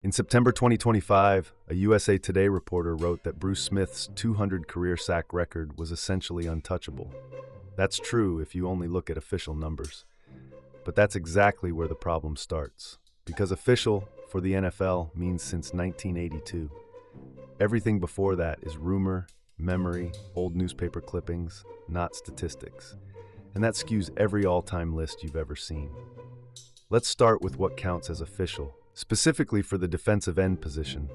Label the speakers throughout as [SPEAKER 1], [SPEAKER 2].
[SPEAKER 1] In September 2025, a USA Today reporter wrote that Bruce Smith's 200 career sack record was essentially untouchable. That's true if you only look at official numbers. But that's exactly where the problem starts. Because official, for the NFL, means since 1982. Everything before that is rumor, memory, old newspaper clippings, not statistics. And that skews every all-time list you've ever seen. Let's start with what counts as official, specifically for the defensive end position,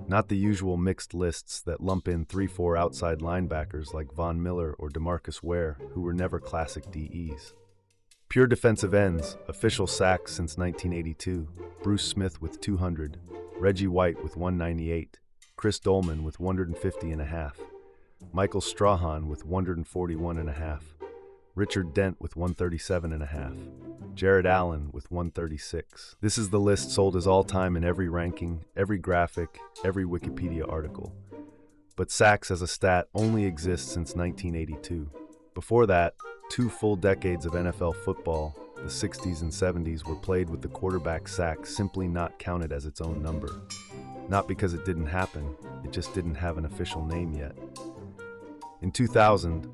[SPEAKER 1] not the usual mixed lists that lump in 3-4 outside linebackers like Von Miller or DeMarcus Ware, who were never classic DEs. Pure defensive ends, official sacks since 1982, Bruce Smith with 200, Reggie White with 198, Chris Dolman with 150.5, Michael Strahan with 141.5, Richard Dent with 137.5, Jared Allen with 136. This is the list sold as all-time in every ranking, every graphic, every Wikipedia article. But sacks as a stat only exists since 1982. Before that, 2 full decades of NFL football, the 60s and 70s, were played with the quarterback sack simply not counted as its own number. Not because it didn't happen, it just didn't have an official name yet. In 2000,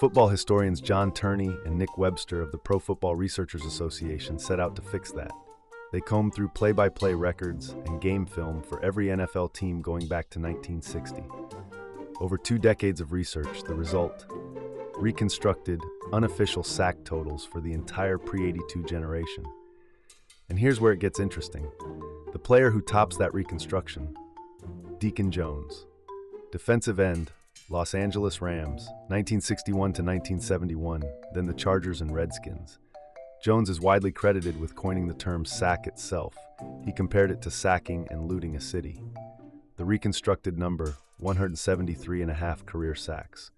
[SPEAKER 1] football historians John Turney and Nick Webster of the Pro Football Researchers Association set out to fix that. They combed through play-by-play records and game film for every NFL team going back to 1960. Over 2 decades of research, the result: reconstructed, unofficial sack totals for the entire pre-82 generation. And here's where it gets interesting. The player who tops that reconstruction: Deacon Jones. Defensive end, Los Angeles Rams, 1961 to 1971, then the Chargers and Redskins. Jones is widely credited with coining the term sack itself. He compared it to sacking and looting a city. The reconstructed number, 173.5 career sacks.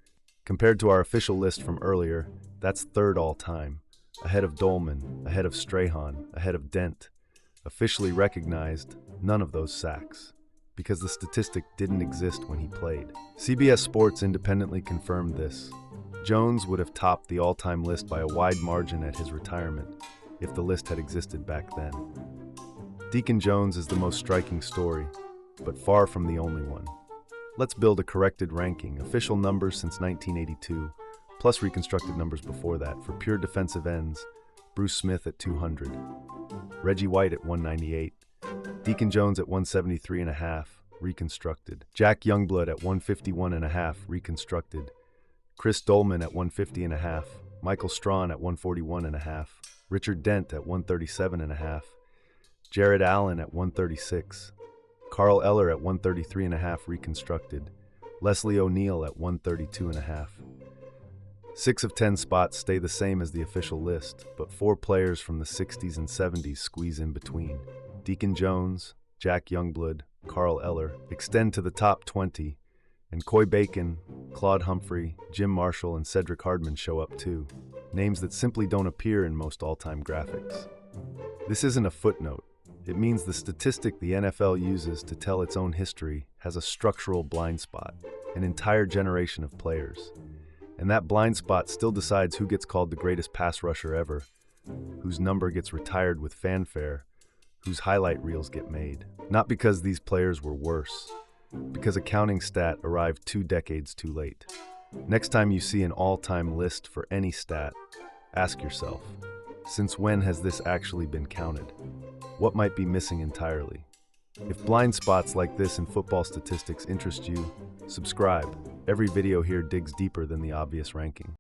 [SPEAKER 1] Compared to our official list from earlier, that's third all-time, ahead of Dolman, ahead of Strahan, ahead of Dent. Officially recognized, none of those sacks, because the statistic didn't exist when he played. CBS Sports independently confirmed this. Jones would have topped the all-time list by a wide margin at his retirement, if the list had existed back then. Deacon Jones is the most striking story, but far from the only one. Let's build a corrected ranking, official numbers since 1982, plus reconstructed numbers before that. For pure defensive ends, Bruce Smith at 200, Reggie White at 198, Deacon Jones at 173.5, reconstructed, Jack Youngblood at 151.5, reconstructed, Chris Dolman at 150.5, Michael Strahan at 141.5, Richard Dent at 137.5, Jared Allen at 136, Carl Eller at 133.5, reconstructed, Leslie O'Neal at 132.5. 6 of 10 spots stay the same as the official list, but 4 players from the 60s and 70s squeeze in between. Deacon Jones, Jack Youngblood, Carl Eller extend to the top 20, and Coy Bacon, Claude Humphrey, Jim Marshall, and Cedric Hardman show up too, names that simply don't appear in most all-time graphics. This isn't a footnote. It means the statistic the NFL uses to tell its own history has a structural blind spot, an entire generation of players. And that blind spot still decides who gets called the greatest pass rusher ever, whose number gets retired with fanfare, whose highlight reels get made. Not because these players were worse, because a counting stat arrived 2 decades too late. Next time you see an all-time list for any stat, ask yourself, since when has this actually been counted? What might be missing entirely? If blind spots like this in football statistics interest you, subscribe. Every video here digs deeper than the obvious ranking.